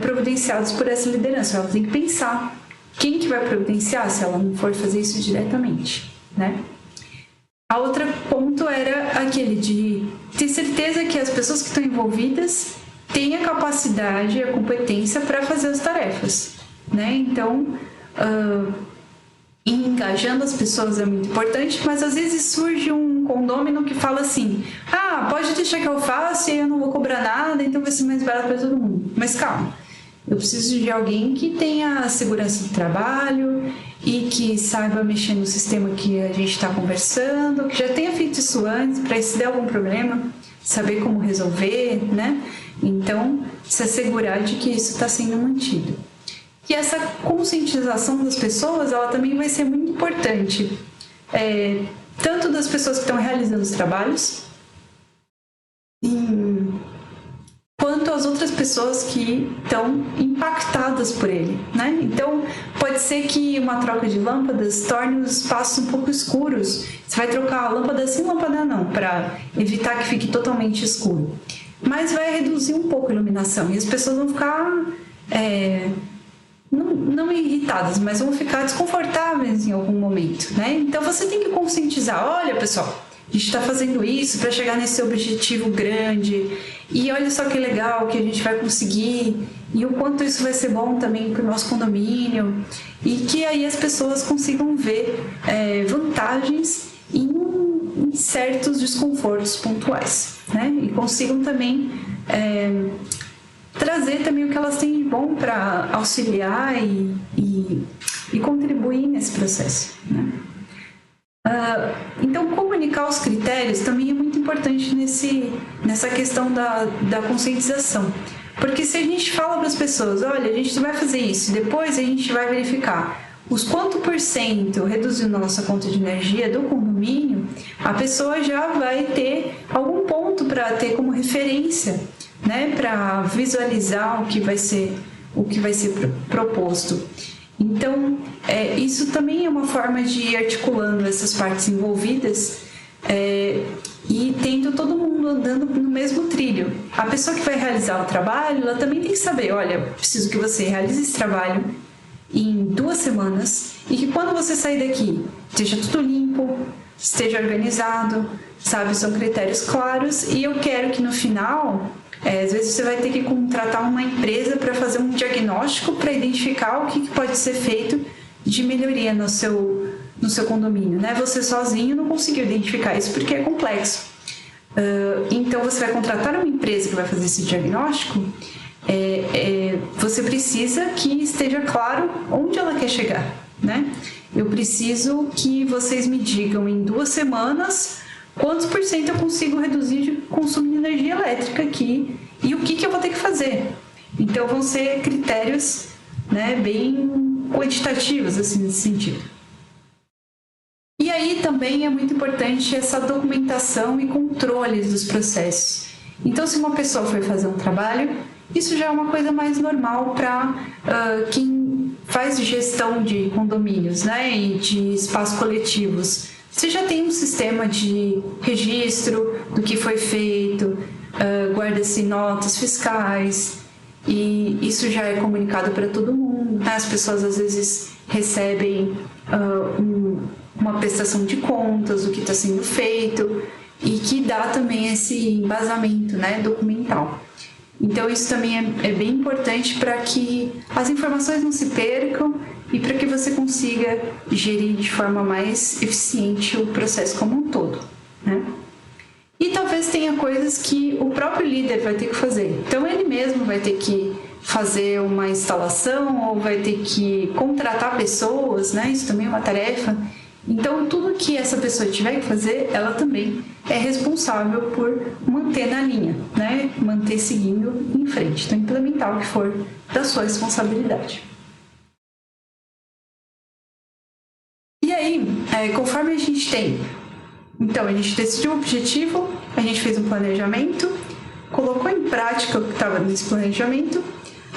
providenciados por essa liderança. Ela tem que pensar quem que vai providenciar se ela não for fazer isso diretamente, né? A outra ponto era aquele de ter certeza que as pessoas que estão envolvidas têm a capacidade e a competência para fazer as tarefas, né? Então, engajando as pessoas é muito importante, mas às vezes surge um condômino que fala assim: pode deixar que eu faça e eu não vou cobrar nada, então vai ser mais barato para todo mundo. Mas calma, eu preciso de alguém que tenha segurança do trabalho e que saiba mexer no sistema que a gente está conversando, que já tenha feito isso antes, para se der algum problema, saber como resolver, né? Então, se assegurar de que isso está sendo mantido. E essa conscientização das pessoas, ela também vai ser muito importante, tanto das pessoas que estão realizando os trabalhos, quanto as outras pessoas que estão impactadas por ele, né? Então, pode ser que uma troca de lâmpadas torne os espaços um pouco escuros. Você vai trocar a lâmpada sem lâmpada não, para evitar que fique totalmente escuro. Mas vai reduzir um pouco a iluminação e as pessoas vão ficar... não irritadas, mas vão ficar desconfortáveis em algum momento, né? Então você tem que conscientizar: olha, pessoal, a gente está fazendo isso para chegar nesse objetivo grande, e olha só que legal que a gente vai conseguir, e o quanto isso vai ser bom também para o nosso condomínio, e que aí as pessoas consigam ver vantagens em certos desconfortos pontuais, né? E consigam também trazer também o que elas têm de bom para auxiliar e contribuir nesse processo, né? Então, comunicar os critérios também é muito importante nessa questão da conscientização. Porque se a gente fala para as pessoas: olha, a gente vai fazer isso, depois a gente vai verificar, os quanto por cento reduziu na nossa conta de energia do condomínio, a pessoa já vai ter algum ponto para ter como referência, né, para visualizar o que vai ser proposto. Então, isso também é uma forma de ir articulando essas partes envolvidas e tendo todo mundo andando no mesmo trilho. A pessoa que vai realizar o trabalho, ela também tem que saber, olha, preciso que você realize esse trabalho em 2 semanas e que quando você sair daqui, esteja tudo limpo, esteja organizado, sabe? São critérios claros e eu quero que no final... às vezes você vai ter que contratar uma empresa para fazer um diagnóstico para identificar o que pode ser feito de melhoria no seu condomínio, né? Você sozinho não conseguiu identificar isso porque é complexo. Então você vai contratar uma empresa que vai fazer esse diagnóstico, você precisa que esteja claro onde ela quer chegar, né? Eu preciso que vocês me digam em 2 semanas... quantos por cento eu consigo reduzir de consumo de energia elétrica aqui e o que eu vou ter que fazer. Então, vão ser critérios, né, bem quantitativos, assim, nesse sentido. E aí também é muito importante essa documentação e controle dos processos. Então, se uma pessoa for fazer um trabalho, isso já é uma coisa mais normal para quem faz gestão de condomínios, né, e de espaços coletivos. Você já tem um sistema de registro do que foi feito, guarda-se notas fiscais, e isso já é comunicado para todo mundo, né? As pessoas às vezes recebem uma prestação de contas, o que está sendo feito, e que dá também esse embasamento, né, documental. Então isso também é bem importante para que as informações não se percam e para que você consiga gerir de forma mais eficiente o processo como um todo, né? E talvez tenha coisas que o próprio líder vai ter que fazer. Então ele mesmo vai ter que fazer uma instalação ou vai ter que contratar pessoas, né? Isso também é uma tarefa. Então tudo que essa pessoa tiver que fazer, ela também é responsável por manter na linha, né? Manter seguindo em frente. Então implementar o que for da sua responsabilidade. E aí, conforme a gente tem... Então, a gente decidiu o objetivo, a gente fez um planejamento, colocou em prática o que estava nesse planejamento,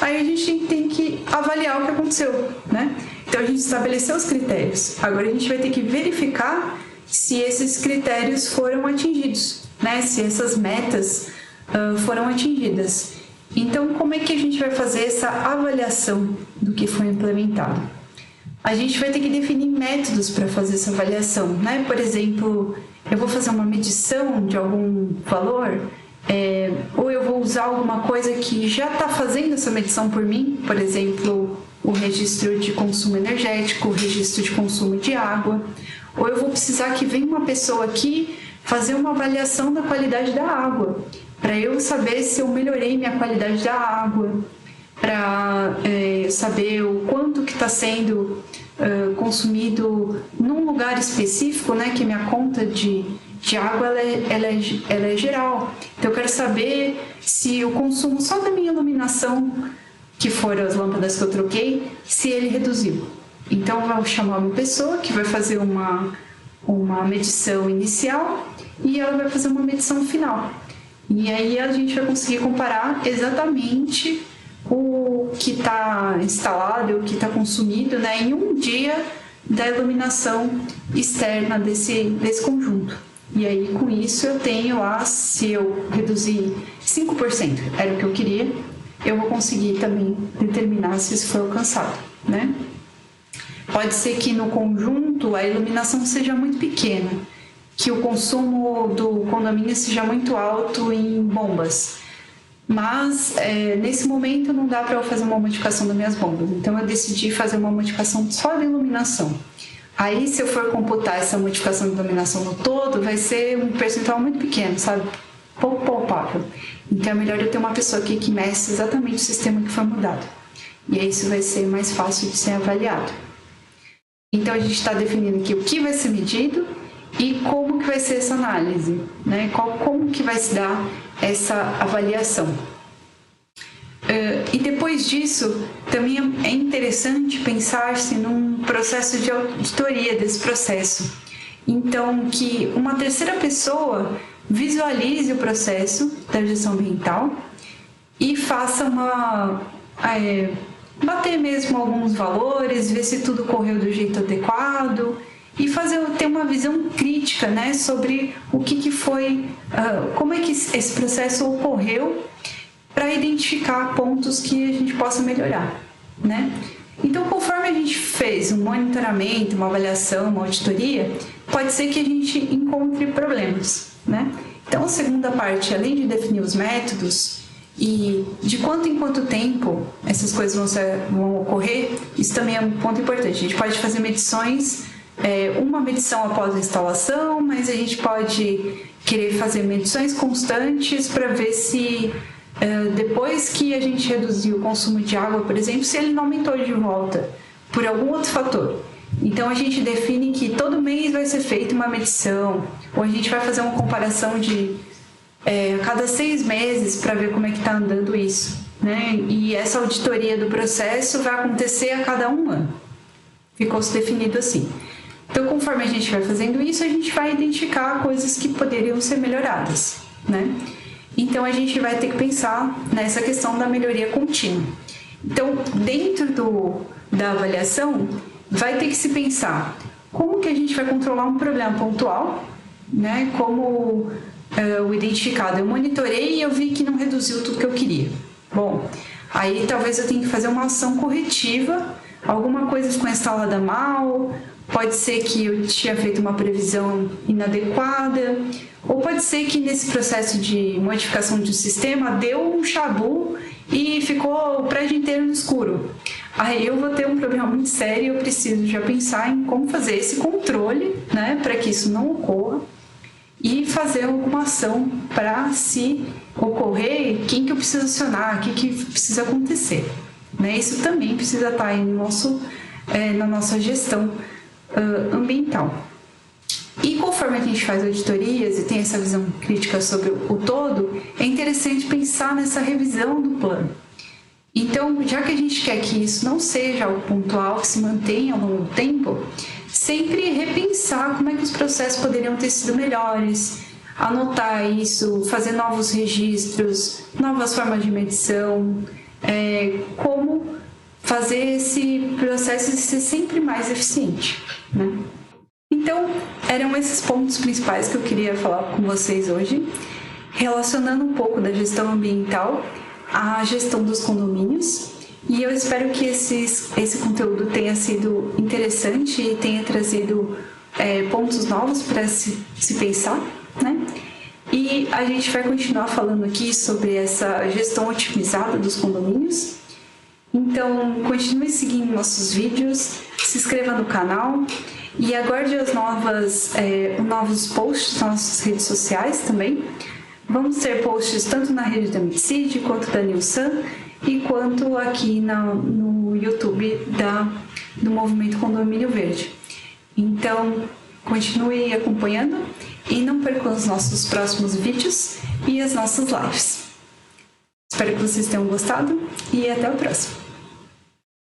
aí a gente tem que avaliar o que aconteceu, né? Então, a gente estabeleceu os critérios. Agora, a gente vai ter que verificar se esses critérios foram atingidos, né? Se essas metas foram atingidas. Então, como é que a gente vai fazer essa avaliação do que foi implementado? A gente vai ter que definir métodos para fazer essa avaliação, né? Por exemplo, eu vou fazer uma medição de algum valor, ou eu vou usar alguma coisa que já está fazendo essa medição por mim, por exemplo, o registro de consumo energético, o registro de consumo de água, ou eu vou precisar que venha uma pessoa aqui fazer uma avaliação da qualidade da água, para eu saber se eu melhorei minha qualidade da água, para saber o quanto que está sendo consumido num lugar específico, né, que minha conta de água ela é geral. Então eu quero saber se o consumo só da minha iluminação, que foram as lâmpadas que eu troquei, se ele reduziu. Então eu vou chamar uma pessoa que vai fazer uma medição inicial e ela vai fazer uma medição final. E aí a gente vai conseguir comparar exatamente o que está instalado, o que está consumido, né, em um dia da iluminação externa desse conjunto. E aí, com isso, eu tenho lá, se eu reduzir 5%, era o que eu queria, eu vou conseguir também determinar se isso foi alcançado, né? Pode ser que no conjunto a iluminação seja muito pequena, que o consumo do condomínio seja muito alto em bombas. Mas, nesse momento, não dá para eu fazer uma modificação das minhas bombas. Então, eu decidi fazer uma modificação só da iluminação. Aí, se eu for computar essa modificação de iluminação no todo, vai ser um percentual muito pequeno, sabe? Pouco palpável. Então, é melhor eu ter uma pessoa aqui que meça exatamente o sistema que foi mudado. E aí, isso vai ser mais fácil de ser avaliado. Então, a gente está definindo aqui o que vai ser medido e como que vai ser essa análise, né? Como que vai se dar essa avaliação. E depois disso, também é interessante pensar-se num processo de auditoria desse processo. Então, que uma terceira pessoa visualize o processo da gestão ambiental e faça bater mesmo alguns valores, ver se tudo correu do jeito adequado e ter uma visão crítica, né, sobre o que foi, como é que esse processo ocorreu, para identificar pontos que a gente possa melhorar, né? Então, conforme a gente fez um monitoramento, uma avaliação, uma auditoria, pode ser que a gente encontre problemas, né? Então, a segunda parte, além de definir os métodos e de quanto em quanto tempo essas coisas vão ocorrer, isso também é um ponto importante. A gente pode fazer medições, uma medição após a instalação, mas a gente pode querer fazer medições constantes para ver se depois que a gente reduziu o consumo de água, por exemplo, se ele não aumentou de volta por algum outro fator. Então, a gente define que todo mês vai ser feita uma medição, ou a gente vai fazer uma comparação de a cada 6 meses para ver como é que está andando isso, né? E essa auditoria do processo vai acontecer a cada 1 ano. Ficou-se definido assim. Então, conforme a gente vai fazendo isso, a gente vai identificar coisas que poderiam ser melhoradas, né? Então, a gente vai ter que pensar nessa questão da melhoria contínua. Então, dentro da avaliação, vai ter que se pensar como que a gente vai controlar um problema pontual, né? Como o identificado, eu monitorei e eu vi que não reduziu tudo que eu queria. Bom, aí talvez eu tenha que fazer uma ação corretiva, alguma coisa ficou instalada mal, pode ser que eu tinha feito uma previsão inadequada, ou pode ser que nesse processo de modificação de um sistema deu um chabu e ficou o prédio inteiro no escuro. Aí eu vou ter um problema muito sério e eu preciso já pensar em como fazer esse controle, né, para que isso não ocorra e fazer alguma ação para, se ocorrer, quem que eu preciso acionar, o que precisa acontecer, né? Isso também precisa estar aí na nossa gestão ambiental. E conforme a gente faz auditorias e tem essa visão crítica sobre o todo, é interessante pensar nessa revisão do plano. Então, já que a gente quer que isso não seja algo pontual, que se mantenha ao longo do tempo, sempre repensar como é que os processos poderiam ter sido melhores, anotar isso, fazer novos registros, novas formas de medição, como fazer esse processo ser sempre mais eficiente, né? Então, eram esses pontos principais que eu queria falar com vocês hoje, relacionando um pouco da gestão ambiental à gestão dos condomínios. E eu espero que esse conteúdo tenha sido interessante e tenha trazido pontos novos para se pensar, né? E a gente vai continuar falando aqui sobre essa gestão otimizada dos condomínios. Então, continue seguindo nossos vídeos, se inscreva no canal e aguarde os novos posts nas nossas redes sociais também. Vamos ter posts tanto na rede da Midseed, quanto da Nilsan, e quanto aqui no YouTube do Movimento Condomínio Verde. Então, continue acompanhando e não percam os nossos próximos vídeos e as nossas lives. Espero que vocês tenham gostado e até o próximo.